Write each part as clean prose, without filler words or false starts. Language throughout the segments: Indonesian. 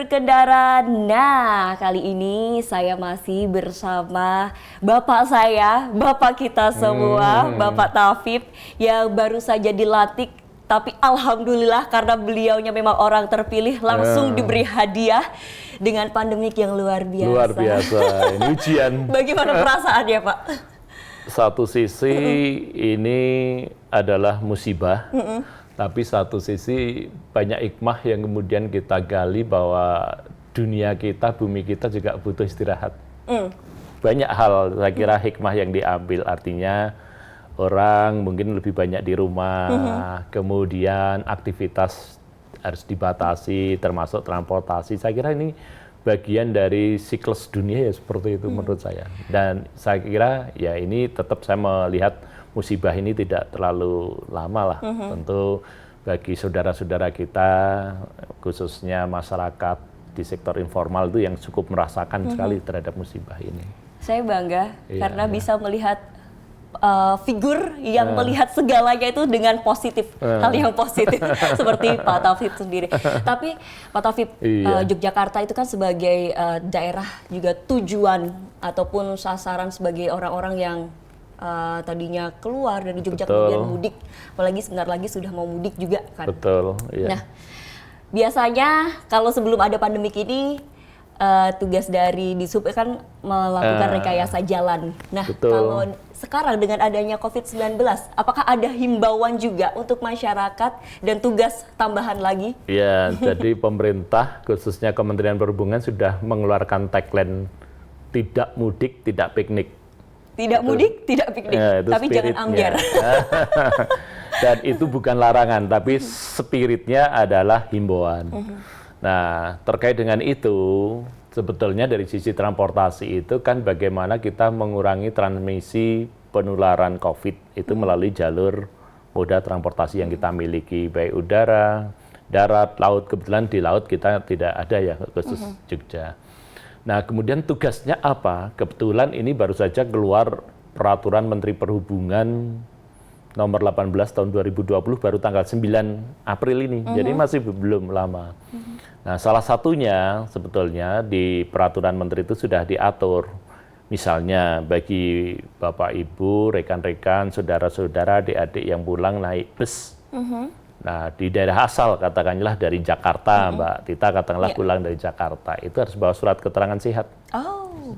berkendara. Nah, kali ini saya masih bersama bapak saya, bapak kita semua, Bapak Taufiq yang baru saja dilantik. Tapi alhamdulillah karena beliaunya memang orang terpilih langsung diberi hadiah dengan pandemik yang luar biasa. Luar biasa, ini ujian. Bagaimana perasaannya, Pak? Satu sisi ini adalah musibah. Tapi satu sisi banyak hikmah yang kemudian kita gali bahwa dunia kita, bumi kita juga butuh istirahat. Banyak hal saya kira hikmah yang diambil, artinya orang mungkin lebih banyak di rumah, kemudian aktivitas harus dibatasi termasuk transportasi. Saya kira ini bagian dari siklus dunia ya seperti itu menurut saya. Dan saya kira ya ini tetap saya melihat musibah ini tidak terlalu lama lah. Tentu bagi saudara-saudara kita, khususnya masyarakat di sektor informal itu yang cukup merasakan sekali terhadap musibah ini. Saya bangga karena bisa melihat figur yang melihat segalanya itu dengan positif, hal yang positif seperti Pak Taufiq sendiri. Tapi Pak Taufiq, Yogyakarta itu kan sebagai daerah juga tujuan ataupun sasaran sebagai orang-orang yang tadinya keluar dari Jogja kemudian mudik, apalagi sebentar lagi sudah mau mudik juga kan. Betul. Iya. Nah, biasanya kalau sebelum ada pandemik ini tugas dari Dishub kan melakukan rekayasa jalan. Nah, kalau sekarang dengan adanya COVID-19, apakah ada himbauan juga untuk masyarakat dan tugas tambahan lagi? Ya, jadi pemerintah khususnya Kementerian Perhubungan sudah mengeluarkan tagline tidak mudik, tidak piknik. Tidak mudik, tidak piknik, tapi jangan ambyar. Dan itu bukan larangan, tapi spiritnya adalah himbauan. Nah, terkait dengan itu, sebetulnya dari sisi transportasi itu kan bagaimana kita mengurangi transmisi penularan COVID itu melalui jalur moda transportasi yang kita miliki, baik udara, darat, laut. Kebetulan di laut kita tidak ada ya, khusus Jogja. Nah, kemudian tugasnya apa? Kebetulan ini baru saja keluar peraturan Menteri Perhubungan nomor 18 tahun 2020 baru tanggal 9 April ini. Jadi masih belum lama. Nah, salah satunya sebetulnya di peraturan Menteri itu sudah diatur. Misalnya bagi Bapak Ibu, rekan-rekan, saudara-saudara, adik-adik yang pulang naik bus. Nah, di daerah asal, katakanlah dari Jakarta, Mbak Tita katakanlah pulang dari Jakarta, itu harus bawa surat keterangan sehat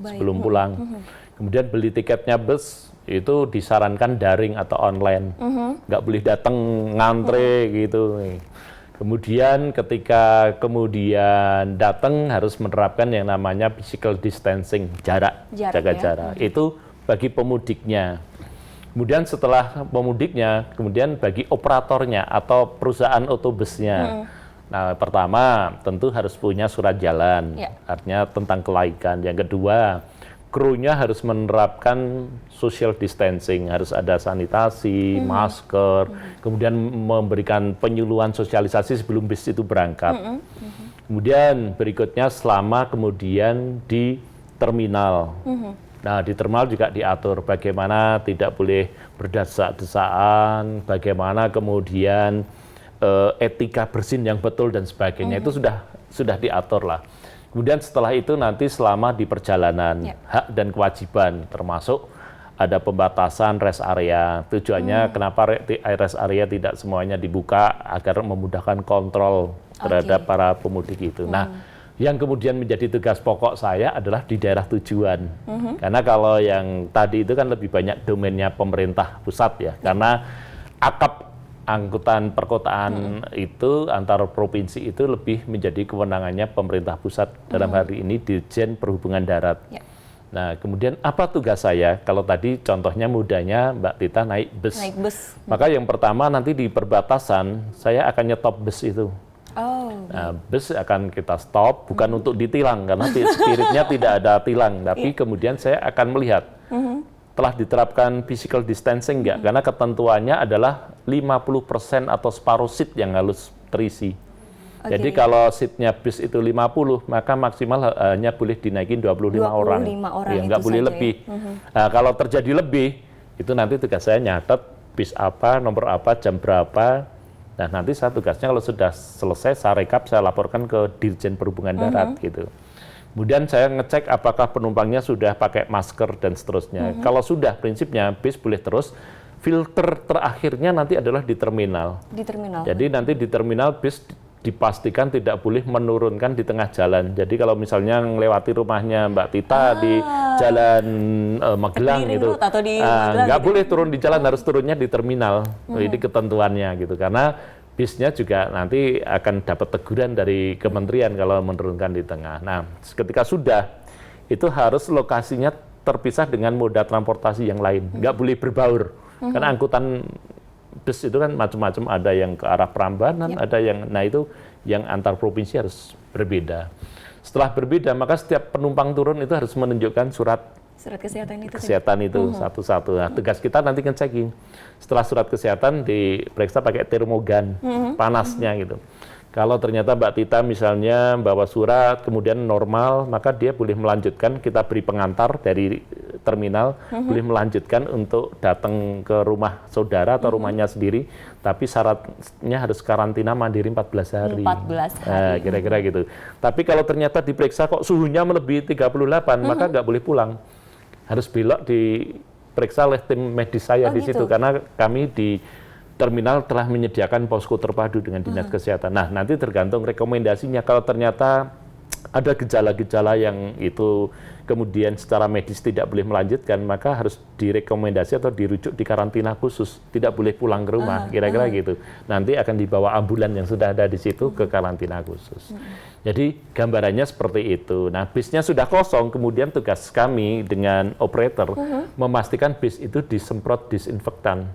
sebelum pulang. Kemudian beli tiketnya bus, itu disarankan daring atau online, nggak boleh datang ngantre gitu. Kemudian ketika datang harus menerapkan yang namanya physical distancing, jaga jarak. Itu bagi pemudiknya. Kemudian setelah pemudiknya, kemudian bagi operatornya atau perusahaan otobusnya. Nah, pertama tentu harus punya surat jalan, artinya tentang kelaikan. Yang kedua, krunya harus menerapkan social distancing, harus ada sanitasi, masker, kemudian memberikan penyuluhan sosialisasi sebelum bis itu berangkat. Kemudian berikutnya selama kemudian di terminal. Nah, di terminal juga diatur bagaimana tidak boleh berdesak-desakan, bagaimana kemudian etika bersin yang betul dan sebagainya. Itu sudah diatur lah. Kemudian setelah itu nanti selama di perjalanan, hak dan kewajiban termasuk ada pembatasan rest area. Tujuannya kenapa rest area tidak semuanya dibuka agar memudahkan kontrol terhadap para pemudik itu. Nah, yang kemudian menjadi tugas pokok saya adalah di daerah tujuan. Karena kalau yang tadi itu kan lebih banyak domainnya pemerintah pusat ya. Karena akap angkutan perkotaan itu antar provinsi itu lebih menjadi kewenangannya pemerintah pusat. Dalam hari ini Dirjen Perhubungan Darat. Nah, kemudian apa tugas saya? Kalau tadi contohnya mudahnya Mbak Tita naik bus. Maka yang pertama nanti di perbatasan saya akan nyetop bus itu. Nah, bus akan kita stop bukan untuk ditilang karena spiritnya tidak ada tilang, tapi kemudian saya akan melihat telah diterapkan physical distancing enggak, karena ketentuannya adalah 50% atau separuh seat yang harus terisi. Jadi kalau seatnya bis itu 50, maka maksimal hanya boleh dinaikin 25 orang. Ya, nggak boleh lebih. Nah, kalau terjadi lebih, itu nanti tugas saya nyatet bis apa, nomor apa, jam berapa, Nah, nanti saya tugasnya kalau sudah selesai, saya rekap, saya laporkan ke Dirjen Perhubungan Darat gitu. Kemudian saya ngecek apakah penumpangnya sudah pakai masker dan seterusnya. Kalau sudah, prinsipnya bis boleh terus. Filter terakhirnya nanti adalah di terminal. Di terminal. Jadi nanti di terminal bis dipastikan tidak boleh menurunkan di tengah jalan. Jadi kalau misalnya melewati rumahnya Mbak Tita di Jalan Magelang gitu, atau di Magelang nggak gitu. boleh turun di jalan, harus turunnya di terminal. Ini ketentuannya gitu. Karena bisnya juga nanti akan dapat teguran dari kementerian kalau menurunkan di tengah. Nah, ketika sudah, itu harus lokasinya terpisah dengan moda transportasi yang lain. Nggak boleh berbaur. Karena angkutan bus itu kan macam-macam, ada yang ke arah Prambanan, ada yang, nah itu yang antar provinsi harus berbeda. Setelah berbeda, maka setiap penumpang turun itu harus menunjukkan surat kesehatan itu satu-satu. Nah, tugas kita nanti ngecekin. Setelah surat kesehatan diperiksa pakai termogan, panasnya gitu. Kalau ternyata Mbak Tita misalnya bawa surat, kemudian normal, maka dia boleh melanjutkan, kita beri pengantar dari terminal, boleh melanjutkan untuk datang ke rumah saudara atau rumahnya sendiri, tapi syaratnya harus karantina mandiri 14 hari. 14 hari. Nah, kira-kira gitu. Tapi kalau ternyata diperiksa kok suhunya melebihi 38, maka nggak boleh pulang. Harus belok diperiksa oleh tim medis saya di situ, karena kami di terminal telah menyediakan posko terpadu dengan Dinas Kesehatan. Nah, nanti tergantung rekomendasinya. Kalau ternyata ada gejala-gejala yang itu kemudian secara medis tidak boleh melanjutkan, maka harus direkomendasi atau dirujuk di karantina khusus. Tidak boleh pulang ke rumah, kira-kira gitu. Nanti akan dibawa ambulan yang sudah ada di situ ke karantina khusus. Jadi gambarannya seperti itu. Nah, bisnya sudah kosong, kemudian tugas kami dengan operator memastikan bis itu disemprot disinfektan.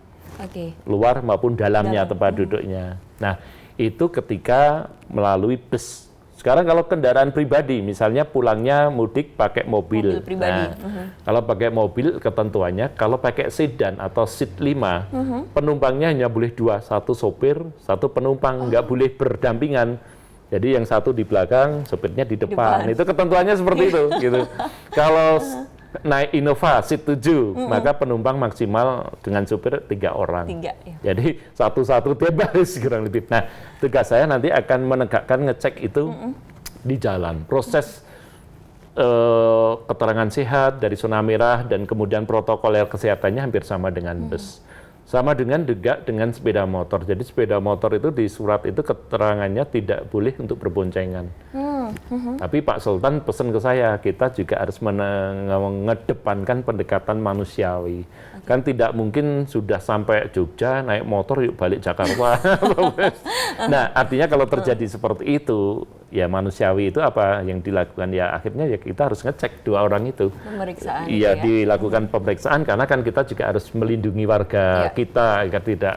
Luar maupun dalamnya tempat duduknya. Nah, itu ketika melalui bus. Sekarang kalau kendaraan pribadi, misalnya pulangnya mudik pakai mobil pribadi. Nah, kalau pakai mobil ketentuannya, kalau pakai sedan atau seat 5, penumpangnya hanya boleh 2, 1 sopir, 1 penumpang, nggak boleh berdampingan. Jadi yang satu di belakang, sopirnya di depan. Itu ketentuannya seperti itu. Gitu. Kalau naik Innova seat 7, maka penumpang maksimal dengan supir 3 orang. Jadi satu-satu bebas kurang lebih. Nah, tugas saya nanti akan menegakkan ngecek itu di jalan. Proses keterangan sehat dari zona merah dan kemudian protokoler kesehatannya hampir sama dengan bus. Sama dengan dengan sepeda motor. Jadi sepeda motor itu di surat itu keterangannya tidak boleh untuk berboncengan. Tapi Pak Sultan pesan ke saya, kita juga harus mengedepankan pendekatan manusiawi. Kan tidak mungkin sudah sampai Jogja naik motor yuk balik Jakarta. Nah, artinya kalau terjadi seperti itu, ya manusiawi itu apa yang dilakukan? Ya akhirnya ya kita harus ngecek 2 orang itu. Pemeriksaan. Iya, dilakukan pemeriksaan karena kan kita juga harus melindungi warga kita agar tidak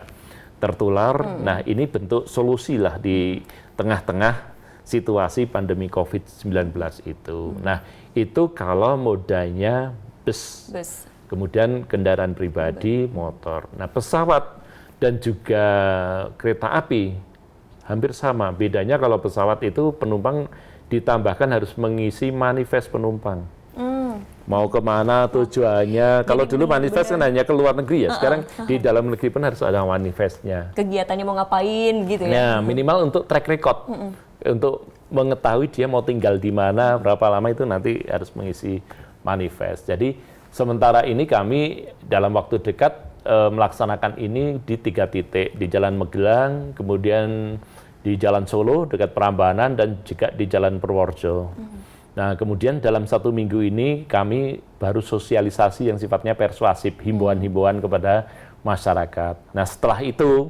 tertular. Nah, ini bentuk solusi lah di tengah-tengah situasi pandemi COVID-19 itu. Nah, itu kalau modanya bus. Kemudian kendaraan pribadi, motor. Nah, pesawat dan juga kereta api hampir sama. Bedanya kalau pesawat itu penumpang ditambahkan harus mengisi manifest penumpang. Mau kemana tujuannya. Kalau dulu manifest kan hanya ke luar negeri ya. Sekarang di dalam negeri pun harus ada manifestnya. Kegiatannya mau ngapain gitu ya. Nah, minimal untuk track record. Untuk mengetahui dia mau tinggal di mana, berapa lama itu nanti harus mengisi manifest. Jadi sementara ini kami dalam waktu dekat melaksanakan ini di 3 titik. Di Jalan Magelang, kemudian di Jalan Solo dekat Prambanan, dan juga di Jalan Purworejo. Nah, kemudian dalam 1 minggu ini kami baru sosialisasi yang sifatnya persuasif, himbauan-himbauan kepada masyarakat. Nah, setelah itu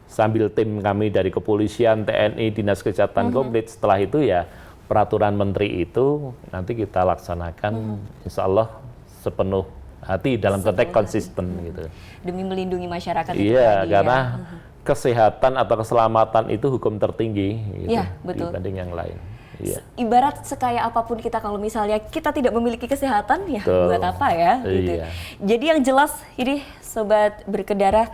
sambil tim kami dari kepolisian, TNI, Dinas Kesehatan komplit, setelah itu ya peraturan menteri itu nanti kita laksanakan insya Allah sepenuh hati dalam konteks konsisten gitu. Demi melindungi masyarakat itu tadi karena kesehatan atau keselamatan itu hukum tertinggi gitu, dibanding yang lain. Ibarat sekaya apapun kita, kalau misalnya kita tidak memiliki kesehatan, ya buat apa ya? Gitu. Jadi yang jelas ini Sobat Berkendara,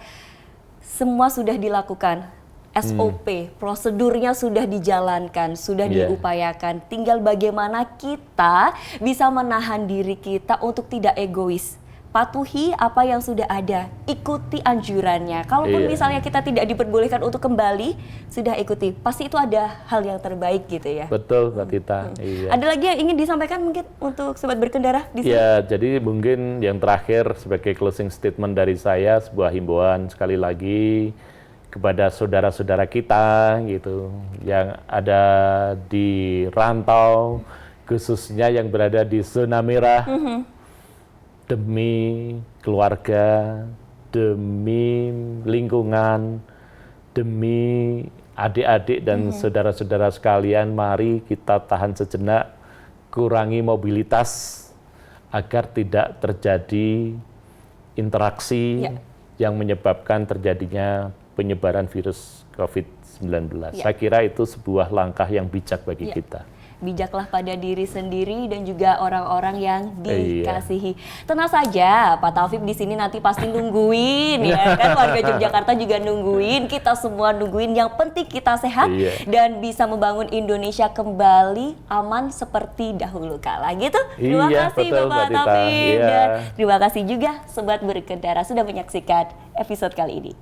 semua sudah dilakukan. SOP, prosedurnya sudah dijalankan, sudah diupayakan. Tinggal bagaimana kita bisa menahan diri kita untuk tidak egois. patuhi apa yang sudah ada, ikuti anjurannya. Kalaupun Iya. misalnya kita tidak diperbolehkan untuk kembali, sudah ikuti. Pasti itu ada hal yang terbaik gitu ya. Betul, Mbak Tita. Iya. Ada lagi yang ingin disampaikan mungkin untuk sobat berkendara di sini? Ya, jadi mungkin yang terakhir sebagai closing statement dari saya, sebuah himbauan sekali lagi kepada saudara-saudara kita gitu yang ada di rantau, khususnya yang berada di zona merah. Demi keluarga, demi lingkungan, demi adik-adik dan saudara-saudara sekalian, mari kita tahan sejenak, kurangi mobilitas agar tidak terjadi interaksi yang menyebabkan terjadinya penyebaran virus COVID-19. Saya kira itu sebuah langkah yang bijak bagi kita. Bijaklah pada diri sendiri dan juga orang-orang yang dikasihi. Tenang saja, Pak Taufik di sini nanti pasti nungguin ya kan, warga Yogyakarta juga nungguin, kita semua nungguin. Yang penting kita sehat dan bisa membangun Indonesia kembali aman seperti dahulu kala gitu. Terima kasih betul, Bapak Mbak Tita. Taufik dan terima kasih juga sobat berkendara sudah menyaksikan episode kali ini.